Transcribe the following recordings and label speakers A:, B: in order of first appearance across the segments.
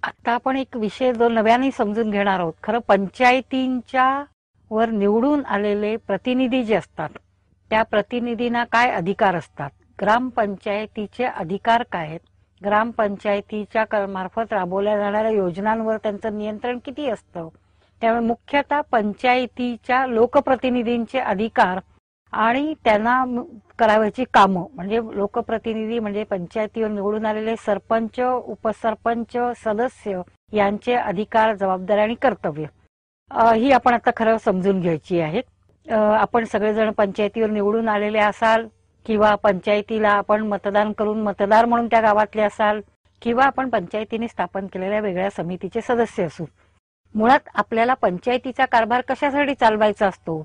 A: आता आपण एक विषय जो नव्याने समजून घेणार आहोत. खरं पंचायतींच्या वर निवडून आलेले प्रतिनिधी जे असतात त्या प्रतिनिधींना काय अधिकार असतात, ग्रामपंचायतीचे अधिकार काय आहेत, ग्रामपंचायतीच्या मार्फत राबवल्या जाणाऱ्या योजनांवर त्यांचं नियंत्रण किती असतं, त्यामुळे मुख्यतः पंचायतीच्या लोकप्रतिनिधींचे अधिकार आणि त्यांना करावयाची कामं म्हणजे लोकप्रतिनिधी म्हणजे पंचायतीवर निवडून आलेले सरपंच, उपसरपंच, सदस्य यांचे अधिकार, जबाबदारी आणि कर्तव्य ही आपण आता खरं समजून घ्यायची आहेत. आपण सगळेजण पंचायतीवर निवडून आलेले असाल किंवा पंचायतीला आपण मतदान करून मतदार म्हणून त्या गावातले असाल किंवा आपण पंचायतीने स्थापन केलेल्या वेगळ्या समितीचे सदस्य असू. मुळात आपल्याला पंचायतीचा कारभार कशासाठी चालवायचा असतो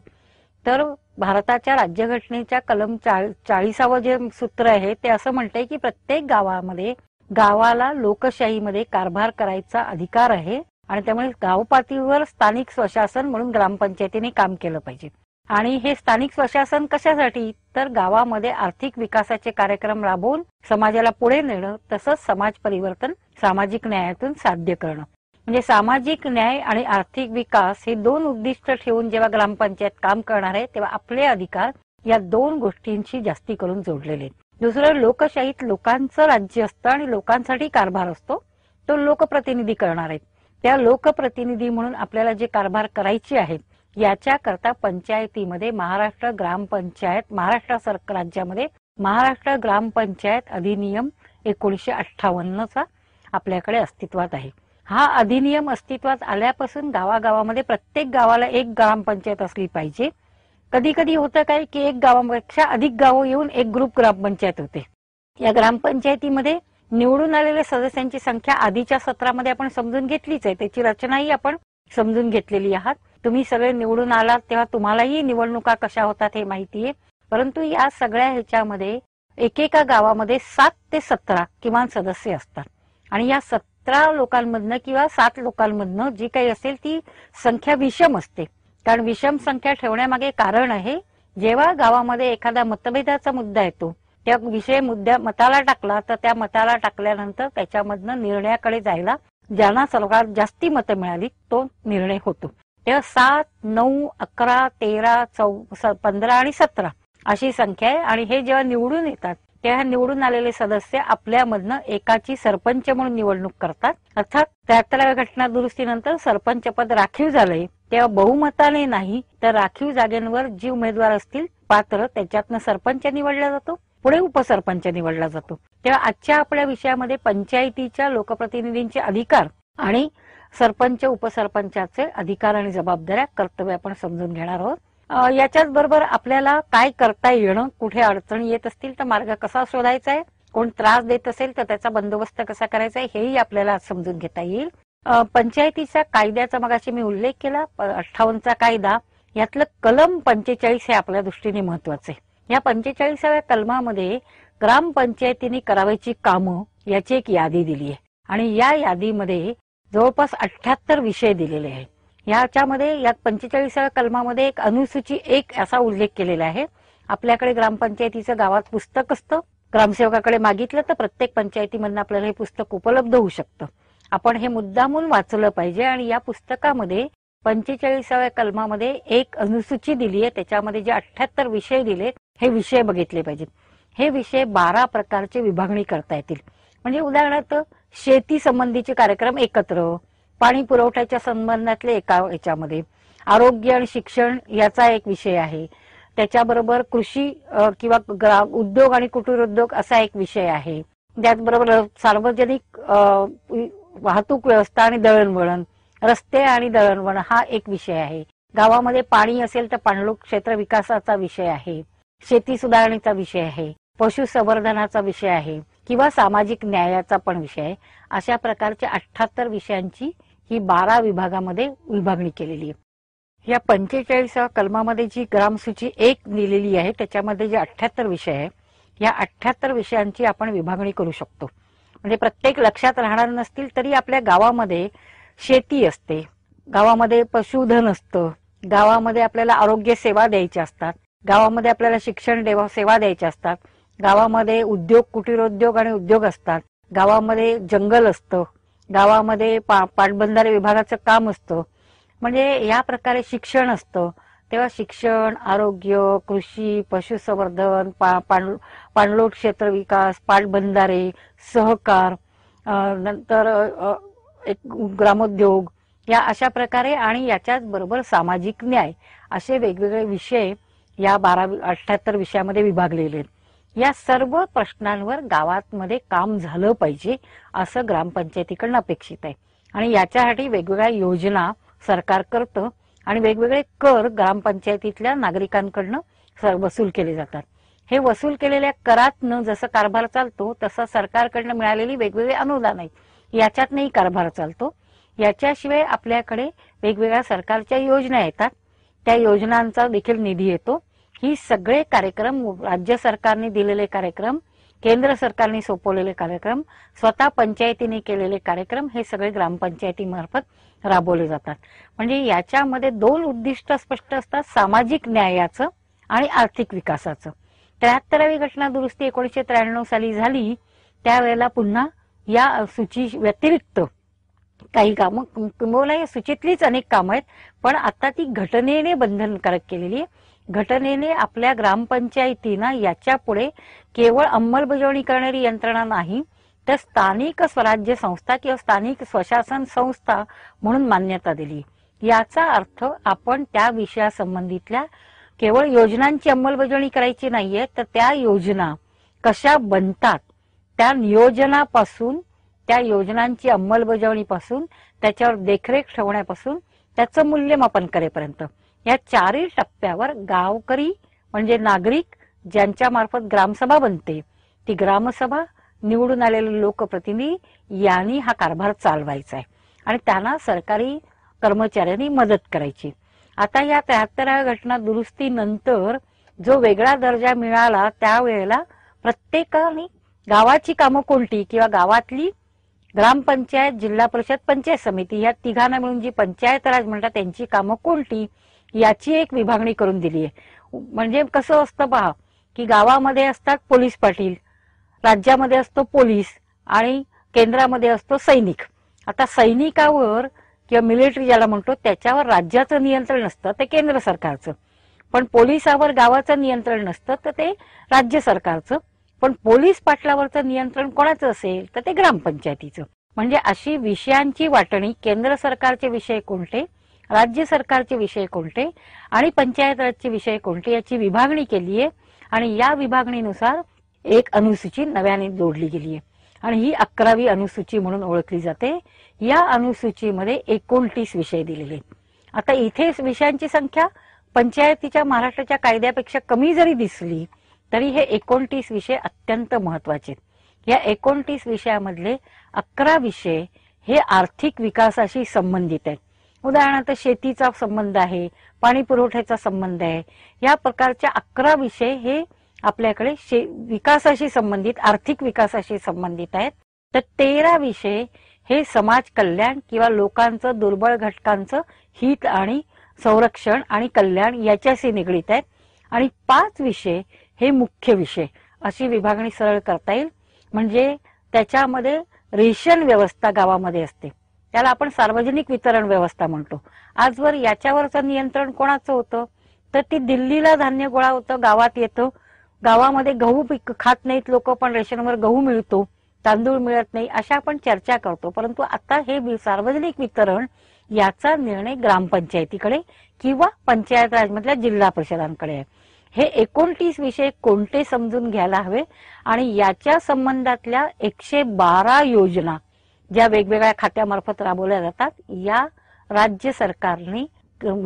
A: तर भारताच्या राज्यघटनेच्या कलम 40वे जे सूत्र आहे ते असं म्हणतंय की प्रत्येक गावामध्ये गावाला लोकशाहीमध्ये कारभार करायचा अधिकार आहे आणि त्यामुळे गाव पातळीवर स्थानिक स्वशासन म्हणून ग्रामपंचायतीने काम केलं पाहिजे. आणि हे स्थानिक स्वशासन कशासाठी तर गावामध्ये आर्थिक विकासाचे कार्यक्रम राबवून समाजाला पुढे नेणं, तसंच समाज परिवर्तन सामाजिक न्यायातून साध्य करणं. म्हणजे सामाजिक न्याय आणि आर्थिक विकास हे दोन उद्दिष्ट ठेवून जेव्हा ग्रामपंचायत काम करणार आहे तेव्हा आपले अधिकार या दोन गोष्टींशी जास्ती करून जोडलेले. दुसरं, लोकशाहीत लोकांचं राज्य असतं आणि लोकांसाठी कारभार असतो, तो लोकप्रतिनिधी करणार आहेत. त्या लोकप्रतिनिधी म्हणून आपल्याला जे कारभार करायचे आहेत याच्या करता पंचायतीमध्ये महाराष्ट्र ग्रामपंचायत राज्यामध्ये महाराष्ट्र ग्रामपंचायत अधिनियम 1958चा आपल्याकडे अस्तित्वात आहे. हा अधिनियम अस्तित्वात आल्यापासून गावागावामध्ये प्रत्येक गावाला एक ग्रामपंचायत असली पाहिजे. कधी कधी होतं काय की एक गावापेक्षा अधिक गावं येऊन एक ग्रुप ग्रामपंचायत होते. या ग्रामपंचायतीमध्ये निवडून आलेल्या सदस्यांची संख्या आधीच्या सत्रामध्ये आपण समजून घेतलीच आहे, त्याची रचनाही आपण समजून घेतलेली आहात. तुम्ही सगळे निवडून आलात तेव्हा तुम्हालाही निवडणुका कशा होतात हे माहितीये. परंतु या सगळ्या ह्याच्यामध्ये एकेका गावामध्ये 7 ते 17 किमान सदस्य असतात आणि या 17 लोकांमधनं किंवा 7 लोकांमधनं जी काही असेल ती संख्या विषम असते. कारण विषम संख्या ठेवण्यामागे कारण आहे, जेव्हा गावामध्ये एखादा मतभेदाचा मुद्दा येतो त्या विषय मताला टाकला तर त्या मताला टाकल्यानंतर त्याच्यामधनं निर्णयाकडे जायला ज्यांना सर्वात जास्ती मतं मिळाली तो निर्णय होतो. तेव्हा 7, 9, 11, 13, 15 आणि 17 अशी संख्या आहे. आणि हे जेव्हा निवडून येतात तेव्हा निवडून आलेले सदस्य आपल्यामधनं एकाची सरपंच म्हणून निवडणूक करतात. अर्थात 73व्या घटना दुरुस्तीनंतर सरपंच पद राखीव झालंय तेव्हा बहुमताने नाही तर राखीव जागेंवर जी उमेदवार असतील पात्र त्याच्यातनं सरपंच निवडला जातो, पुढे उपसरपंच निवडला जातो. तेव्हा आजच्या आपल्या विषयामध्ये पंचायतीच्या लोकप्रतिनिधींचे अधिकार आणि सरपंच उपसरपंचाचे अधिकार आणि जबाबदाऱ्या, कर्तव्य आपण समजून घेणार आहोत. याच्याच बरोबर आपल्याला काय करता येणं, कुठे अडचणी येत असतील तर मार्ग कसा शोधायचा आहे, कोण त्रास देत असेल तर त्याचा बंदोबस्त कसा करायचा आहे हेही आपल्याला समजून घेता येईल. पंचायतीच्या कायद्याचा मगाशी मी उल्लेख केला, 58चा कायदा, यातलं कलम 45 हे आपल्या दृष्टीने महत्वाचं आहे. या 45व्या कलमामध्ये ग्रामपंचायतीने करावायची कामं याची एक यादी दिली आहे आणि या यादीमध्ये जवळपास 78 विषय दिलेले आहेत. याच्यामध्ये या 45व्या कलमामध्ये एक अनुसूची 1 असा उल्लेख केलेला आहे. आपल्याकडे ग्रामपंचायतीचं गावात पुस्तक असतं, ग्रामसेवकाकडे मागितलं तर प्रत्येक पंचायतीमधून आपल्याला हे पुस्तक उपलब्ध होऊ शकतं. आपण हे मुद्दामून वाचलं पाहिजे आणि या पुस्तकामध्ये 45व्या कलमामध्ये एक अनुसूची दिली आहे, त्याच्यामध्ये जे 78 विषय दिले हे विषय बघितले पाहिजेत. हे विषय 12 प्रकारचे विभागणी करता येतील. म्हणजे उदाहरणार्थ शेती संबंधीचे कार्यक्रम एकत्र, पाणी पुरवठ्याच्या संबंधातले एका याच्यामध्ये, आरोग्य आणि शिक्षण याचा एक विषय आहे, त्याच्याबरोबर कृषी किंवा उद्योग आणि कुटीर उद्योग असा एक विषय आहे, त्याचबरोबर सार्वजनिक वाहतूक व्यवस्था आणि दळणवळण, रस्ते आणि दळणवळण हा एक विषय आहे, गावामध्ये पाणी असेल तर पाणलोट क्षेत्र विकासाचा विषय आहे, शेती सुधारणेचा विषय आहे, पशुसंवर्धनाचा विषय आहे किंवा सामाजिक न्यायाचा पण विषय आहे. अशा प्रकारच्या 78 विषयांची ही 12 विभागामध्ये विभागणी केलेली आहे. या 45व्या कलमामध्ये जी ग्रामसूची 1 दिलेली आहे त्याच्यामध्ये जे 78 विषय आहे या 78 विषयांची आपण विभागणी करू शकतो. म्हणजे प्रत्येक लक्षात राहणार नसतील तरी आपल्या गावामध्ये शेती असते, गावामध्ये पशुधन असतं, गावामध्ये आपल्याला आरोग्य सेवा द्यायच्या असतात, गावामध्ये आपल्याला शिक्षण सेवा द्यायच्या असतात, गावामध्ये उद्योग कुटीरोद्योग आणि उद्योग असतात, गावामध्ये जंगल असतं, गावामध्ये पाटबंधारे विभागाचं काम असतं, म्हणजे या प्रकारे शिक्षण असतं. तेव्हा शिक्षण, आरोग्य, कृषी, पशुसंवर्धन, पाणलोट क्षेत्र विकास, पाटबंधारे, सहकार, नंतर एक ग्रामोद्योग, या अशा प्रकारे आणि याच्याच बरोबर सामाजिक न्याय असे वेगवेगळे विषय या 78 विषयामध्ये विभागलेले आहेत. या सर्व प्रश्नांवर गावांमध्ये काम झालं पाहिजे असं ग्रामपंचायतीकडून अपेक्षित आहे. आणि याच्यासाठी वेगवेगळ्या योजना सरकार करतं आणि वेगवेगळे कर ग्रामपंचायतीतल्या नागरिकांकडनं वसूल केले जातात. हे वसूल केलेल्या करातनं जसं कारभार चालतो तसं सरकारकडनं मिळालेली वेगवेगळे अनुदान आहेत, याच्यातनंही कारभार चालतो. याच्याशिवाय आपल्याकडे वेगवेगळ्या सरकारच्या योजना येतात, त्या योजनांचा देखील निधी येतो. ही सगळे कार्यक्रम, राज्य सरकारने दिलेले कार्यक्रम, केंद्र सरकारने सोपवलेले कार्यक्रम, स्वतः पंचायतीने केलेले कार्यक्रम, हे सगळे ग्रामपंचायतीमार्फत राबवले जातात. म्हणजे याच्यामध्ये 2 उद्दिष्ट स्पष्ट असतात, सामाजिक न्यायाचं आणि आर्थिक विकासाचं. 73वी घटना दुरुस्ती 1993 साली झाली, त्यावेळेला पुन्हा या सूची व्यतिरिक्त काही कामं, किंबहुना या सूचीतलीच अनेक कामं आहेत, पण आता ती घटनेने बंधनकारक केलेली आहे. घटनेने आपल्या ग्रामपंचायतींना याच्या पुढे केवळ अंमलबजावणी करणारी यंत्रणा नाही, तर स्थानिक स्वराज्य संस्था किंवा स्थानिक स्वशासन संस्था म्हणून मान्यता दिली. याचा अर्थ आपण त्या विषयासंबंधीतल्या केवळ योजनांची अंमलबजावणी करायची नाहीये, तर त्या योजना कशा बनतात, त्या नियोजनापासून, त्या योजनांची अंमलबजावणीपासून, त्याच्यावर देखरेख ठेवण्यापासून त्याचं मूल्यमापन करेपर्यंत या 4 टप्प्यावर गावकरी म्हणजे नागरिक ज्यांच्या मार्फत ग्रामसभा बनते, ती ग्रामसभा, निवडून आलेले लोकप्रतिनिधी यांनी हा कारभार चालवायचा आहे आणि त्यांना सरकारी कर्मचाऱ्यांनी मदत करायची. आता या 73व्या घटना दुरुस्तीनंतर जो वेगळा दर्जा मिळाला, त्यावेळेला प्रत्येकाने गावाची कामं कोणती किंवा गावातली ग्रामपंचायत, जिल्हा परिषद, पंचायत समिती या तिघांना मिळून जी पंचायत राज म्हणतात त्यांची कामं कोणती याची एक विभागणी करून दिली आहे. म्हणजे कसं असतं पहा, की गावामध्ये असतात पोलीस पाटील, राज्यामध्ये असतो पोलीस आणि केंद्रामध्ये असतो सैनिक. आता सैनिकावर किंवा मिलिटरी ज्याला म्हणतो त्याच्यावर राज्याचं नियंत्रण नसतं, ते केंद्र सरकारचं. पण पोलिसावर गावाचं नियंत्रण नसतं, तर ते राज्य सरकारचं. पण पोलीस पाटलावरचं नियंत्रण कोणाचं असेल, तर ते ग्रामपंचायतीचं. म्हणजे अशी विषयांची वाटणी, केंद्र सरकारचे विषय कोणते, राज्य सरकारचे विषय कोणते आणि पंचायत राजचे विषय कोणते याची विभागणी केली आहे. आणि या विभागणीनुसार एक अनुसूची नव्याने जोडली गेली आहे आणि ही 11वी अनुसूची म्हणून ओळखली जाते. या अनुसूचीमध्ये 29 विषय दिलेले आहेत. आता इथे विषयांची संख्या पंचायतीच्या महाराष्ट्राच्या कायद्यापेक्षा कमी जरी दिसली तरी हे 29 विषय अत्यंत महत्वाचे आहेत. या 29 विषयामधले 11 विषय हे आर्थिक विकासाशी संबंधित आहेत. उदाहरणार्थ शेतीचा संबंध आहे, पाणी पुरवठ्याचा संबंध आहे. या प्रकारच्या 11 विषय हे आपल्याकडे विकासाशी संबंधित, आर्थिक विकासाशी संबंधित आहेत. तर 13 विषय हे समाज कल्याण किंवा लोकांचं, दुर्बळ घटकांचं हित आणि संरक्षण आणि कल्याण याच्याशी निगडीत आहेत. आणि 5 विषय हे मुख्य विषय, अशी विभागणी सरळ करता येईल. म्हणजे त्याच्यामध्ये रेशन व्यवस्था गावामध्ये असते, त्याला आपण सार्वजनिक वितरण व्यवस्था म्हणतो. आजवर याच्यावरचं नियंत्रण कोणाचं होतं, तर ती दिल्लीला धान्य गोळा होतं, गावात येतं. गावामध्ये गहू खात नाहीत लोक, पण रेशनवर गहू मिळतो, तांदूळ मिळत नाही, अशा आपण चर्चा करतो. परंतु आता हे सार्वजनिक वितरण याचा निर्णय ग्रामपंचायतीकडे किंवा पंचायत राजमधल्या जिल्हा परिषदांकडे आहे. हे 29 विषय कोणते समजून घ्यायला हवे आणि याच्या संबंधातल्या 112 योजना ज्या वेगवेगळ्या खात्यामार्फत राबवल्या जातात, या राज्य सरकारने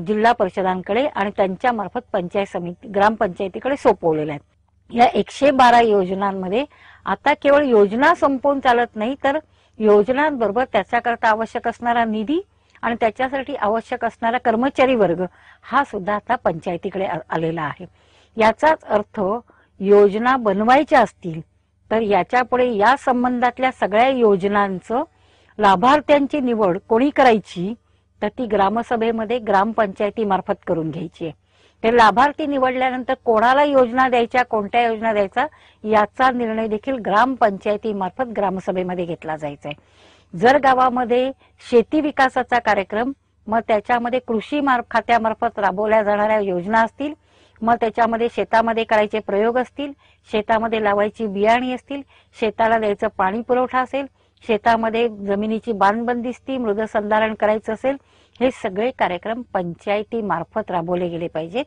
A: जिल्हा परिषदांकडे आणि त्यांच्या मार्फत पंचायत समिती, ग्रामपंचायतीकडे सोपवलेल्या आहेत. या 112 योजनांमध्ये आता केवळ योजना संपवून चालत नाही, तर योजनांबरोबर त्याच्याकरता आवश्यक असणारा निधी आणि त्याच्यासाठी आवश्यक असणारा कर्मचारी वर्ग हा सुद्धा आता पंचायतीकडे आलेला आहे. याचाच अर्थ योजना बनवायच्या असतील तर याच्या पुढे या संबंधातल्या सगळ्या योजनांचं लाभार्थ्यांची निवड कोणी करायची, तर ती ग्रामसभेमध्ये ग्रामपंचायतीमार्फत करून घ्यायची आहे. ते लाभार्थी निवडल्यानंतर कोणाला योजना द्यायच्या, कोणत्या योजना द्यायचा याचा निर्णय देखील ग्रामपंचायतीमार्फत ग्रामसभेमध्ये घेतला जायचा आहे. जर गावामध्ये शेती विकासाचा कार्यक्रम, मग त्याच्यामध्ये कृषी खात्यामार्फत राबवल्या जाणाऱ्या योजना असतील, मग त्याच्यामध्ये शेतामध्ये करायचे प्रयोग असतील, शेतामध्ये लावायची बियाणी असतील, शेताला द्यायचं पाणी पुरवठा असेल, शेतामध्ये जमिनीची बांधबंदिस्ती मृदसंधारण करायचं असेल, हे सगळे कार्यक्रम पंचायती मार्फत राबवले गेले पाहिजेत.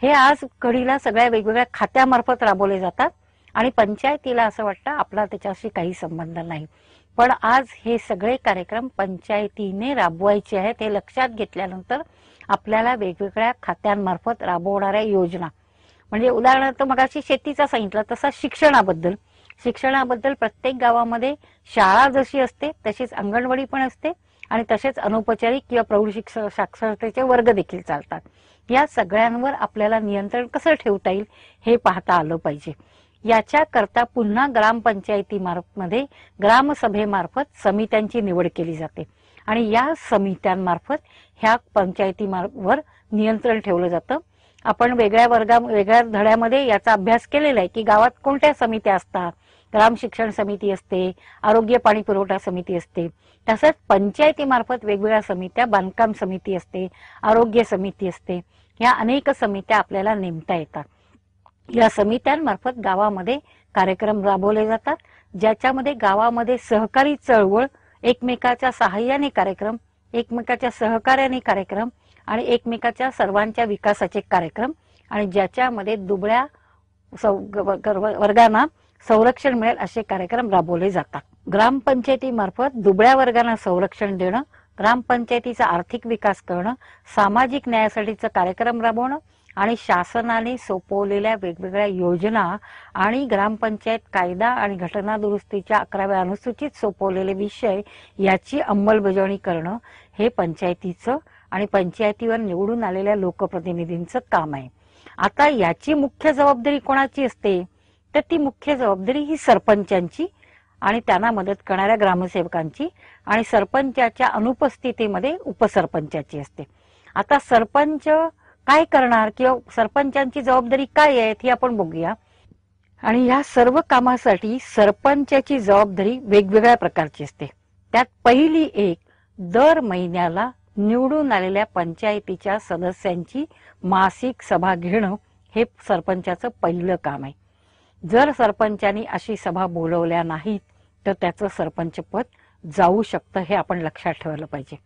A: हे आज घडीला सगळ्या वेगवेगळ्या खात्यामार्फत राबवले जातात आणि पंचायतीला असं वाटतं आपला त्याच्याशी काही संबंध नाही. पण आज हे सगळे कार्यक्रम पंचायतीने राबवायचे आहेत. हे लक्षात घेतल्यानंतर आपल्याला वेगवेगळ्या खात्यांमार्फत राबवणाऱ्या योजना, म्हणजे उदाहरणार्थ मगाशी शेतीचा सांगितलं, तसा शिक्षणाबद्दल प्रत्येक गावामध्ये शाळा जशी असते तशीच अंगणवाडी पण असते आणि तसेच अनौपचारिक किंवा प्रौढ साक्षरतेचे वर्ग देखील चालतात. या सगळ्यांवर आपल्याला नियंत्रण कसं ठेवता येईल हे पाहता आलं पाहिजे. याच्याकरता पुन्हा ग्रामपंचायतीमध्ये ग्रामसभेमार्फत समित्यांची निवड केली जाते आणि या समित्यांमार्फत ह्या पंचायतीवर नियंत्रण ठेवलं जातं. आपण वेगळ्या धड्यामध्ये याचा अभ्यास केलेला आहे की गावात कोणत्या समित्या असतात. ग्राम शिक्षण समिती असते, आरोग्य पाणी पुरवठा समिती असते, तसंच पंचायतीमार्फत वेगवेगळ्या समित्या, बांधकाम समिती असते, आरोग्य समिती असते. या अनेक समित्या आपल्याला नेमता येतात. या समित्यांमार्फत गावामध्ये कार्यक्रम राबवले जातात, ज्याच्यामध्ये गावामध्ये सहकारी चळवळ, एकमेकाच्या सहाय्याने कार्यक्रम, एकमेकाच्या सहकार्याने कार्यक्रम आणि एकमेकाच्या सर्वांच्या विकासाचे कार्यक्रम आणि ज्याच्यामध्ये दुबळ्या वर्गांना संरक्षण मिळेल असे कार्यक्रम राबवले जातात. ग्रामपंचायतीमार्फत दुबळ्या वर्गांना संरक्षण देणं, ग्रामपंचायतीचा आर्थिक विकास करणं, सामाजिक न्यायासाठीचा कार्यक्रम राबवणं आणि शासनाने सोपवलेल्या वेगवेगळ्या योजना आणि ग्रामपंचायत कायदा आणि घटना दुरुस्तीच्या 11व्या अनुसूचित सोपवलेले विषय याची अंमलबजावणी करणं हे पंचायतीचं आणि पंचायतीवर निवडून आलेल्या लोकप्रतिनिधींचं काम आहे. आता याची मुख्य जबाबदारी कोणाची असते, तर ती मुख्य जबाबदारी ही सरपंचांची आणि त्यांना मदत करणाऱ्या ग्रामसेवकांची आणि सरपंचाच्या अनुपस्थितीमध्ये उपसरपंचाची असते. आता सरपंच काय करणार किंवा सरपंचांची जबाबदारी काय आहे ही आपण बघूया. आणि या सर्व कामासाठी सरपंचाची जबाबदारी वेगवेगळ्या प्रकारची असते. त्यात पहिली एक, दर महिन्याला निवडून आलेल्या पंचायतीच्या सदस्यांची मासिक सभा घेणं हे सरपंचाचं पहिलं काम आहे. जर सरपंचांनी अशी सभा बोलवल्या नाहीत तर त्याचं सरपंच पद जाऊ शकतं, हे आपण लक्षात ठेवलं पाहिजे.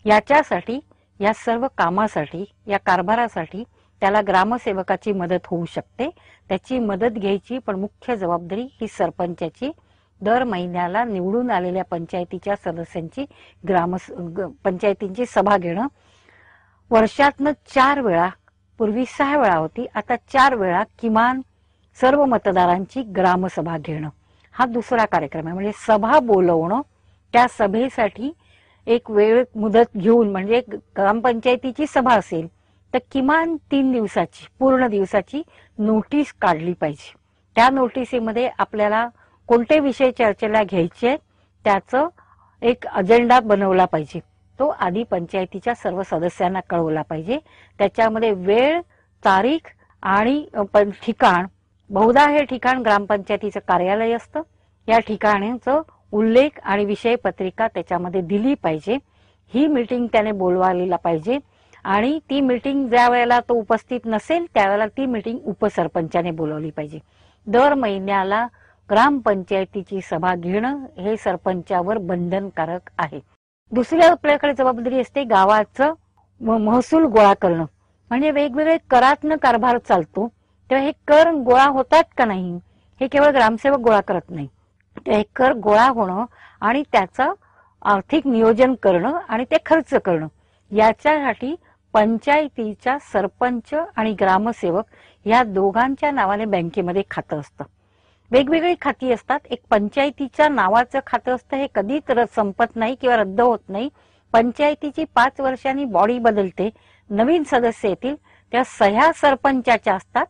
A: याच्यासाठी, या सर्व कामासाठी, या कारभारासाठी त्याला ग्रामसेवकाची मदत होऊ शकते. त्याची मदत घ्यायची पण मुख्य जबाबदारी ही सरपंचाची. दर महिन्याला निवडून आलेल्या पंचायतीच्या सदस्यांची पंचायतींची सभा घेणं, वर्षातनं 4 वेळा, पूर्वी 6 वेळा होती, आता 4 वेळा किमान सर्व मतदारांची ग्रामसभा घेणं हा दुसरा कार्यक्रम आहे. म्हणजे सभा बोलवणं, त्या सभेसाठी एक वेळ मुदत घेऊन, म्हणजे ग्रामपंचायतीची सभा असेल तर किमान 3 दिवसाची, पूर्ण दिवसाची नोटीस काढली पाहिजे. त्या नोटिसीमध्ये आपल्याला कोणते विषय चर्चेला घ्यायचे त्याचं एक अजेंडा बनवला पाहिजे. तो आधी पंचायतीच्या सर्व सदस्यांना कळवला पाहिजे. त्याच्यामध्ये वेळ, तारीख आणि ठिकाण, बहुधा हे ठिकाण ग्रामपंचायतीचं कार्यालय असतं, या ठिकाणाचं उल्लेख आणि विषय पत्रिका त्याच्यामध्ये दिली पाहिजे. ही मीटिंग त्याने बोलवायला पाहिजे आणि ती मीटिंग ज्या वेळेला तो उपस्थित नसेल त्यावेळेला ती मीटिंग उपसरपंचाने बोलवली पाहिजे. दर महिन्याला ग्रामपंचायतीची सभा घेणं हे सरपंचावर बंधनकारक आहे. दुसरी आपल्याकडे जबाबदारी असते गावाचं महसूल गोळा करणं. म्हणजे वेगवेगळे करातनं कारभार चालतो तेव्हा हे कर गोळा होतात का नाही हे केवळ ग्रामसेवक गोळा करत नाही. ते कर गोळा होणं आणि त्याचं आर्थिक नियोजन करणं आणि ते खर्च करणं, याच्यासाठी पंचायतीच्या सरपंच आणि ग्रामसेवक या दोघांच्या नावाने बँकेमध्ये खातं असतं. वेगवेगळी खाती असतात. एक पंचायतीच्या नावाचं खातं असतं, हे कधीच संपत नाही किंवा रद्द होत नाही. पंचायतीची 5 वर्षांनी बॉडी बदलते, नवीन सदस्य येतील, त्या सह्या सरपंचाच्या असतात,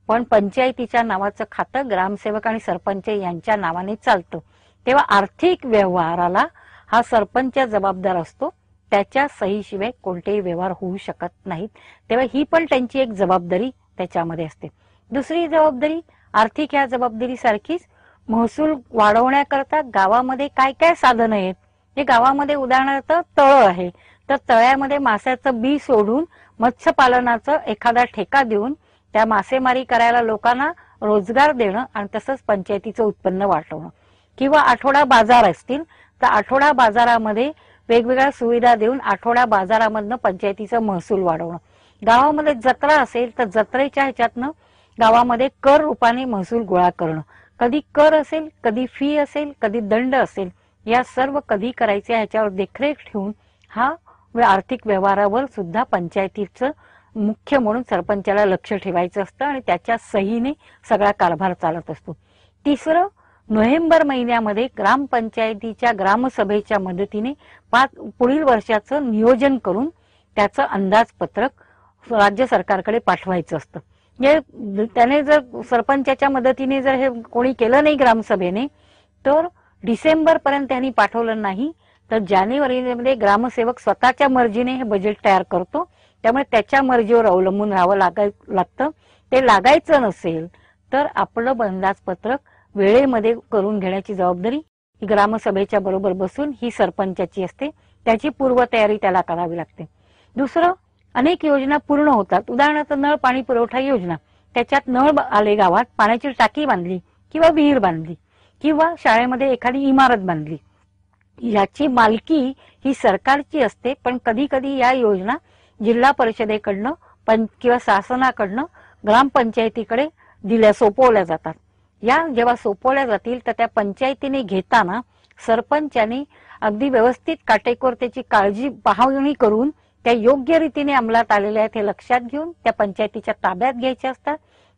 A: पण पंचायतीच्या नावाचं खातं ग्रामसेवक आणि सरपंच यांच्या नावाने चालतं. तेव्हा आर्थिक व्यवहाराला हा सरपंच जबाबदार असतो. त्याच्या सहीशिवाय कोणतेही व्यवहार होऊ शकत नाहीत. तेव्हा ही पण त्यांची एक जबाबदारी त्याच्यामध्ये असते. दुसरी जबाबदारी आर्थिक या जबाबदारी सारखीच महसूल वाढवण्याकरता गावामध्ये काय काय साधनं आहेत हे गावामध्ये उदाहरणार्थ तळ आहे, तर तळ्यामध्ये माशाचं बी सोडून मत्स्यपालनाचं एखादा ठेका देऊन त्या मासेमारी करायला लोकांना रोजगार देणं आणि तसंच पंचायतीचं उत्पन्न वाढवणं. किंवा आठवडा बाजार असतील तर आठवडा बाजारामध्ये वेगवेगळ्या सुविधा देऊन आठवडा बाजारामधनं पंचायतीचं महसूल वाढवणं. गावामध्ये जत्रा असेल तर जत्रेच्या ह्याच्यातनं गावामध्ये कर रूपाने महसूल गोळा करणं. कधी कर असेल, कधी फी असेल, कधी दंड असेल, या सर्व कधी करायचे ह्याच्यावर देखरेख ठेवून हा आर्थिक व्यवहारावर सुद्धा पंचायतीचं मुख्य म्हणून सरपंचाला लक्ष ठेवायचं असतं आणि त्याच्या सहीने सगळा कारभार चालत असतो. तिसरं, नोव्हेंबर महिन्यामध्ये ग्रामपंचायतीच्या ग्रामसभेच्या मदतीने पुढील वर्षाचं नियोजन करून त्याचं अंदाजपत्रक राज्य सरकारकडे पाठवायचं असतं. त्याने जर सरपंचाच्या मदतीने जर हे कोणी केलं नाही ग्रामसभेने तर डिसेंबर पर्यंत त्यांनी पाठवलं नाही तर जानेवारीमध्ये ग्रामसेवक स्वतःच्या मर्जीने हे बजेट तयार करतो. त्यामुळे त्याच्या मर्जीवर अवलंबून राहावं लागतं. ते लागायचं नसेल तर आपलं अंदाजपत्रक वेळेमध्ये करून घेण्याची जबाबदारी ही ग्रामसभेच्या बरोबर बसून ही सरपंचाची असते. त्याची पूर्वतयारी त्याला करावी लागते. दुसरं, अनेक योजना पूर्ण होतात. उदाहरणार्थ नळ पाणी पुरवठा योजना, त्याच्यात नळ आले गावात, पाण्याची टाकी बांधली किंवा विहीर बांधली किंवा शाळेमध्ये एखादी इमारत बांधली, याची मालकी ही सरकारची असते. पण कधी कधी या योजना जिल्हा परिषदेकडनं किंवा शासनाकडनं ग्रामपंचायतीकडे सोपवल्या जातात. या जेव्हा सोपवल्या जातील तर त्या पंचायतीने घेताना सरपंचाने अगदी व्यवस्थित काटेकोर त्याची काळजी पाहणी करून त्या योग्य रीतीने अंमलात आलेल्या आहेत हे लक्षात घेऊन त्या पंचायतीच्या ताब्यात घ्यायच्या असतात.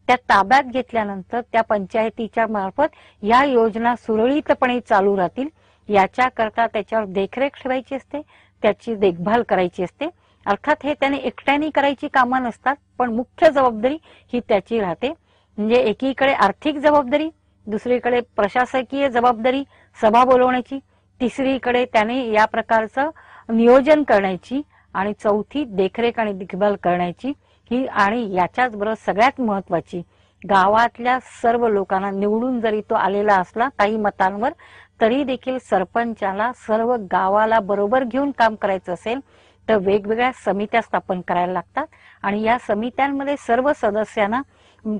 A: त्या ताब्यात घेतल्यानंतर त्या पंचायतीच्या मार्फत या योजना सुरळीतपणे चालू राहतील याच्याकरता त्याच्यावर देखरेख ठेवायची असते, त्याची देखभाल करायची असते. अर्थात हे त्याने एकट्याने करायची कामं नसतात, पण मुख्य जबाबदारी ही त्याची राहते. म्हणजे एकीकडे आर्थिक जबाबदारी, दुसरीकडे प्रशासकीय जबाबदारी सभा बोलवण्याची, तिसरीकडे त्याने या प्रकारचं नियोजन करण्याची आणि चौथी देखरेख आणि देखभाल करण्याची ही. आणि याच्याच बरोबर सगळ्यात महत्वाची, गावातल्या सर्व लोकांना निवडून जरी तो आलेला असला काही मतांवर तरी देखील सरपंचाला सर्व गावाला बरोबर घेऊन काम करायचं असेल तर वेगवेगळ्या समित्या स्थापन करायला लागतात आणि या समित्यांमध्ये सर्व सदस्यांना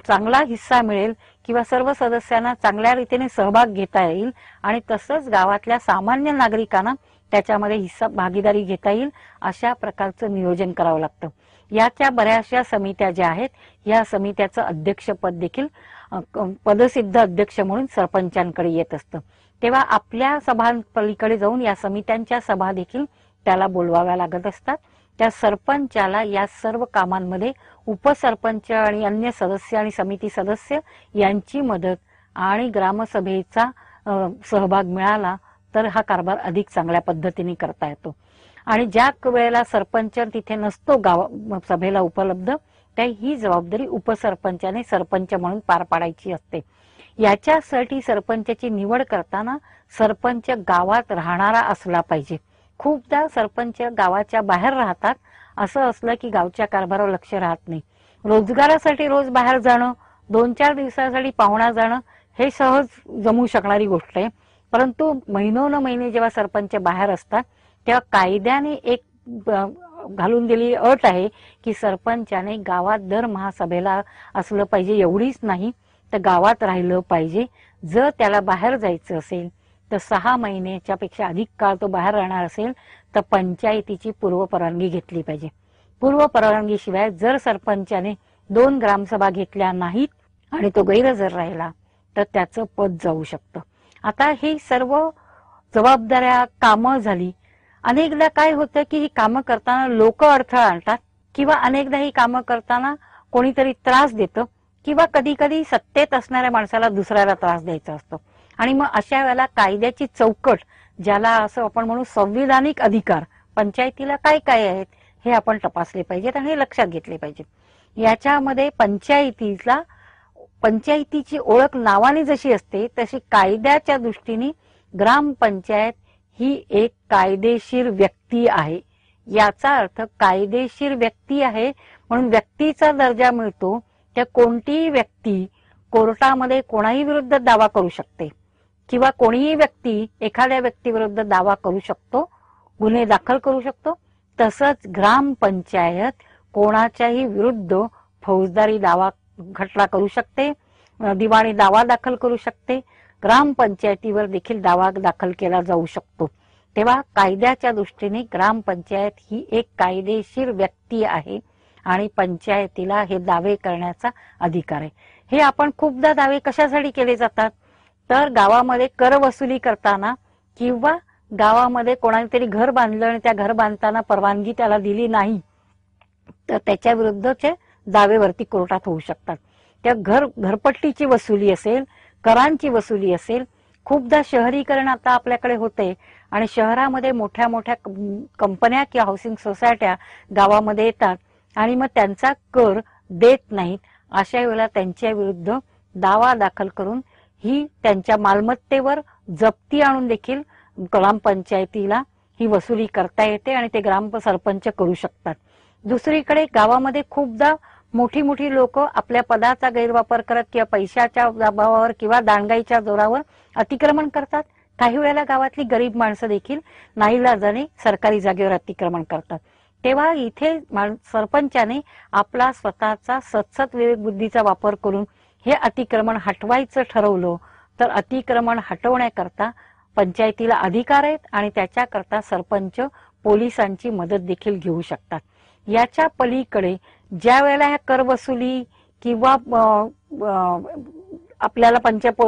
A: चांगला हिस्सा मिळेल किंवा सर्व सदस्यांना चांगल्या रीतीने सहभाग घेता येईल आणि तसंच गावातल्या सामान्य नागरिकांना त्याच्यामध्ये हिस्सा भागीदारी घेता येईल अशा प्रकारचं नियोजन करावं लागतं. याच्या बऱ्याचशा समित्या ज्या आहेत या समित्याचं अध्यक्षपद देखील पदसिद्ध अध्यक्ष म्हणून सरपंचांकडे येत असतं. तेव्हा आपल्या सभांपलीकडे जाऊन या समित्यांच्या सभा देखील त्याला बोलवाव्या लागत असतात. त्या सरपंचाला या सर्व कामांमध्ये उपसरपंच आणि अन्य सदस्य आणि समिती सदस्य यांची मदत आणि ग्रामसभेचा सहभाग मिळाला तर हा कारभार अधिक चांगल्या पद्धतीने करता येतो. आणि ज्या वेळेला सरपंच तिथे नसतो गाव सभेला उपलब्ध, त्या ही जबाबदारी उपसरपंचाने सरपंच म्हणून पार पाडायची असते. याच्यासाठी सरपंचाची निवड करताना सरपंच गावात राहणारा असला पाहिजे. खूपदा सरपंच गावाच्या बाहेर राहतात, असं असलं की गावच्या कारभारावर लक्ष राहत नाही. रोजगारासाठी रोज बाहेर जाणं, 2-4 दिवसासाठी पाहुणा जाणं हे सहज जमू शकणारी गोष्ट आहे. परंतु महिने जेव्हा सरपंच बाहेर असतात तेव्हा कायद्याने एक घालून दिलेली अट आहे की सरपंचाने गावात दर महासभेला असलं पाहिजे. एवढीच नाही तर गावात राहिलं पाहिजे. जर त्याला बाहेर जायचं असेल तर 6 महिन्याच्या पेक्षा अधिक काळ तो बाहेर राहणार असेल तर पंचायतीची पूर्वपरवानगी घेतली पाहिजे. पूर्वपरवानगीशिवाय जर सरपंचाने 2 ग्रामसभा घेतल्या नाहीत आणि तो गैरहजर राहिला तर त्याचं पद जाऊ शकतं. आता ही सर्व जबाबदाऱ्या कामं झाली. अनेकदा काय होतं की ही कामं करताना लोक अडथळा आणतात किंवा अनेकदा ही कामं करताना कोणीतरी त्रास देतं किंवा कधी कधी सत्तेत असणाऱ्या माणसाला दुसऱ्याला त्रास द्यायचा असतो. आणि मग अशा वेळेला कायद्याची चौकट, ज्याला असं आपण म्हणू संविधानिक अधिकार, पंचायतीला काय काय आहेत हे आपण तपासले पाहिजेत आणि हे लक्षात घेतले पाहिजेत. याच्यामध्ये पंचायतीची ओळख नावाने जशी असते तशी कायद्याच्या दृष्टीने ग्रामपंचायत ही एक कायदेशीर व्यक्ती आहे. याचा अर्थ कायदेशीर व्यक्ती आहे म्हणून व्यक्तीचा दर्जा मिळतो. त्या कोणतीही व्यक्ती कोर्टामध्ये कोणाही विरुद्ध दावा करू शकते किंवा कोणीही व्यक्ती एखाद्या व्यक्तीविरुद्ध दावा करू शकतो, गुन्हे दाखल करू शकतो. तसंच ग्रामपंचायत कोणाच्याही विरुद्ध फौजदारी दावा खटला करू शकते, दिवाणी दावा दाखल करू शकते. ग्रामपंचायतीवर देखील दावा दाखल केला जाऊ शकतो. तेव्हा कायद्याच्या दृष्टीने ग्रामपंचायत ही एक कायदेशीर व्यक्ती आहे आणि पंचायतीला हे दावे करण्याचा अधिकार आहे. हे आपण खूपदा दावे कशासाठी केले जातात, तर गावामध्ये कर वसुली करताना किंवा गावामध्ये कोणाने तरी घर बांधलं आणि त्या घर बांधताना परवानगी त्याला दिली नाही तर त्याच्या विरुद्धचे दावेवरती कोर्टात होऊ शकतात. त्या घरपट्टीची वसुली असेल, करांची वसुली असेल. खूपदा शहरीकरण आता आपल्याकडे होते आणि शहरामध्ये मोठ्या मोठ्या कंपन्या किंवा हाऊसिंग सोसायट्या गावामध्ये येतात आणि मग त्यांचा कर देत नाहीत. अशा वेळेला त्यांच्या विरुद्ध दावा दाखल करून ही त्यांच्या मालमत्तेवर जप्ती आणून देखील ग्रामपंचायतीला ही वसुली करता येते आणि ते सरपंच करू शकतात. दुसरीकडे गावामध्ये खूपदा मोठी मोठी लोक आपल्या पदाचा गैरवापर करत किंवा पैशाच्या दबावावर किंवा दांडगाईच्या जोरावर अतिक्रमण करतात. काही वेळेला गावातली गरीब माणसं देखील नाईलाजाने सरकारी जागेवर अतिक्रमण करतात. तेव्हा इथे सरपंचाने आपला स्वतःचा सतसत विवेक बुद्धीचा वापर करून हे अतिक्रमण हटवायचं ठरवलं तर अतिक्रमण हटवण्याकरता पंचायतीला अधिकार आहेत आणि त्याच्याकरता सरपंच पोलिसांची मदत देखील घेऊ शकतात. याच्या पलीकडे ज्या वेळेला ह्या कर वसुली किंवा आपल्याला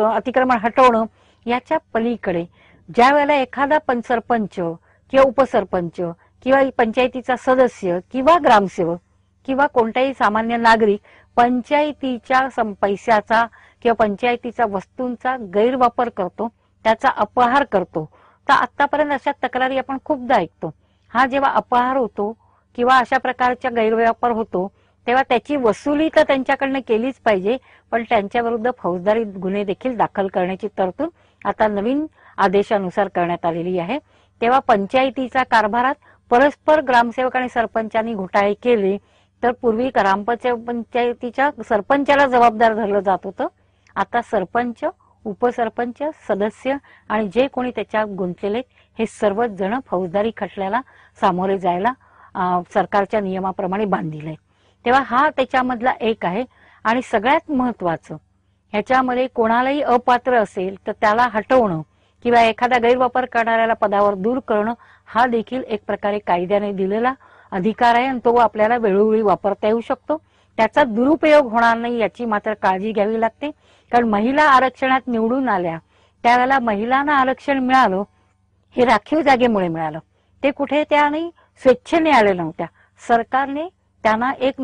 A: अतिक्रमण हटवणं याच्या पलीकडे ज्या वेळेला एखादा सरपंच किंवा उपसरपंच किंवा पंचायतीचा सदस्य किंवा ग्रामसेवक किंवा कोणताही सामान्य नागरिक पंचायतीच्या पैशाचा किंवा पंचायतीच्या वस्तूंचा गैरवापर करतो, त्याचा अपहार करतो, तर आतापर्यंत अशा तक्रारी आपण खूपदा ऐकतो. हा जेव्हा अपहार होतो किंवा अशा प्रकारचा गैरवापर होतो तेव्हा त्याची वसुली तर त्यांच्याकडनं केलीच पाहिजे, पण त्यांच्या विरुद्ध फौजदारी गुन्हे देखील दाखल करण्याची तरतूद आता नवीन आदेशानुसार करण्यात आलेली आहे. तेव्हा पंचायतीच्या कारभारात परस्पर ग्रामसेवक आणि सरपंचांनी घोटाळे केले तर पूर्वी ग्रामपंचायतीच्या सरपंचाला जबाबदार धरलं जात होतं. आता सरपंच, उपसरपंच, सदस्य आणि जे कोणी त्याच्यात गुंतलेले हे सर्वच जण फौजदारी खटल्याला सामोरे जायला सरकारच्या नियमाप्रमाणे बांधिले. तेव्हा हा त्याच्यामधला एक आहे. आणि सगळ्यात महत्वाचं ह्याच्यामध्ये कोणालाही अपात्र असेल तर त्याला हटवणं किंवा एखादा गैरवापर करणाऱ्याला पदावर दूर करणं हा देखील एक प्रकारे कायद्याने दिलेला अधिकार आहे आणि तो आपल्याला वेळोवेळी वापरता येऊ शकतो. त्याचा दुरुपयोग होणार नाही याची मात्र काळजी घ्यावी लागते. कारण महिला आरक्षणात निवडून आल्या त्यावेळेला महिलांना आरक्षण मिळालं हे राखीव जागेमुळे मिळालं. ते कुठे त्याने स्वेच्छेने आले नव्हत्या, सरकारने त्यांना एक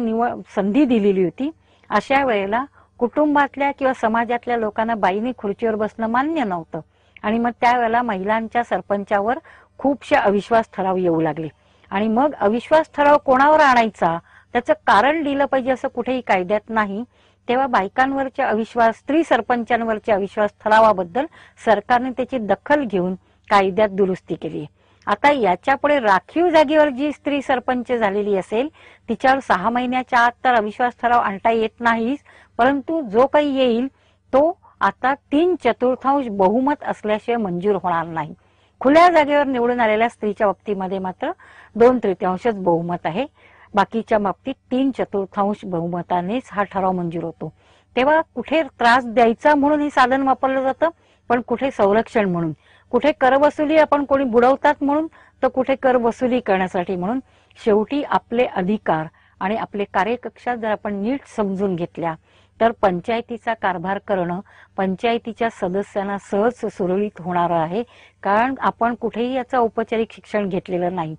A: संधी दिलेली होती. अशा वेळेला कुटुंबातल्या किंवा समाजातल्या लोकांना बाईने खुर्चीवर बसणं मान्य नव्हतं आणि मग त्यावेळेला महिलांच्या सरपंचावर खूपशे अविश्वास ठराव येऊ लागले. आणि मग अविश्वास ठराव कोणावर आणायचा त्याचं कारण दिलं पाहिजे असं कुठेही कायद्यात नाही. तेव्हा बायकांवरच्या अविश्वास, स्त्री सरपंचांवरच्या अविश्वास ठरावाबद्दल सरकारने त्याची दखल घेऊन कायद्यात दुरुस्ती केली. आता याच्या पुढे राखीव जागेवर जी स्त्री सरपंच झालेली असेल तिच्यावर 6 महिन्याच्या आत तर अविश्वास ठराव आणता येत नाही, परंतु जो काही येईल तो आता 3/4 बहुमत असल्याशिवाय मंजूर होणार नाही. खुल्या जागेवर निवडून आलेल्या स्त्रीच्या बाबतीमध्ये मात्र 2/3 बहुमत आहे. बाकीच्या बाबतीत 3/4 बहुमतानेच हा ठराव मंजूर होतो. तेव्हा कुठे त्रास द्यायचा म्हणून हे साधन वापरलं जातं, पण कुठे संरक्षण म्हणून, कुठे करवसुली आपण कोणी बुडवतात म्हणून, तर कुठे कर वसुली करण्यासाठी म्हणून. शेवटी आपले अधिकार आणि आपले कार्यकक्षात जर आपण नीट समजून घेतल्या तर पंचायतीचा कारभार करणं पंचायतीच्या सदस्यांना सहज सुरळीत होणार आहे. कारण आपण कुठेही याचं औपचारिक शिक्षण घेतलेलं नाही.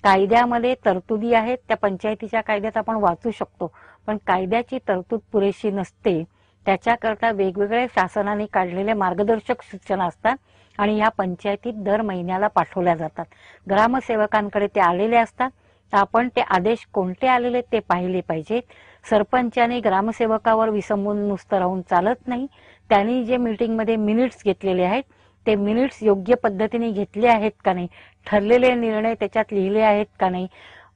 A: कायद्यामध्ये तरतुदी आहेत, त्या पंचायतीच्या कायद्यात आपण वाचू शकतो, पण कायद्याची तरतूद पुरेशी नसते. त्याच्याकरता वेगवेगळ्या शासनाने काढलेल्या मार्गदर्शक सूचना असतात आणि ह्या पंचायतीत दर महिन्याला पाठवल्या जातात. ग्रामसेवकांकडे ते आलेले असतात. तर आपण ते आदेश कोणते आलेले ते पाहिले पाहिजेत. सरपंचाने ग्रामसेवकावर विसंबून नुसतं राहून चालत नाही. त्यांनी जे मीटिंगमध्ये मिनिट्स घेतलेले आहेत ते मिनिट्स योग्य पद्धतीने घेतले आहेत का नाही, ठरलेले निर्णय त्याच्यात लिहिले आहेत का नाही,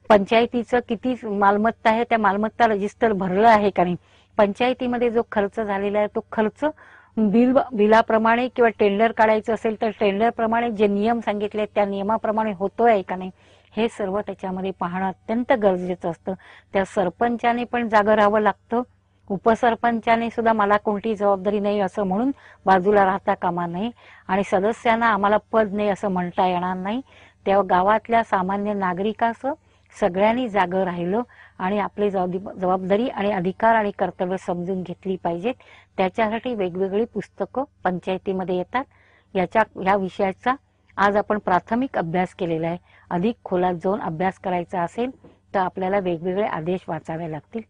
A: पंचायतीचं किती मालमत्ता आहे त्या मालमत्ता रजिस्टर भरलं आहे का नाही, पंचायतीमध्ये जो खर्च झालेला आहे तो खर्च बिलाप्रमाणे किंवा टेंडर काढायचं असेल तर टेंडरप्रमाणे जे नियम सांगितले त्या नियमाप्रमाणे होतोय का नाही हे सर्व त्याच्यामध्ये पाहणं अत्यंत गरजेचं असतं. त्या सरपंचाने पण जागं राहावं लागतं. उपसरपंचाने सुद्धा मला कोणती जबाबदारी नाही असं म्हणून बाजूला राहता कामा नये आणि सदस्यांना आम्हाला पद नाही असं म्हणता येणार नाही. त्या गावातल्या सामान्य नागरिकाचं सगळ्यांनी जागं राहिलं आणि आपली जबाबदारी आणि अधिकार आणि कर्तव्य समजून घेतली पाहिजेत. त्याच्यासाठी वेगवेगळी पुस्तकं पंचायतीमध्ये येतात. ह्या विषयाचा आज आपण प्राथमिक अभ्यास केलेला आहे. अधिक खोलात जाऊन अभ्यास करायचा असेल तर आपल्याला वेगवेगळे आदेश वाचावे लागतील.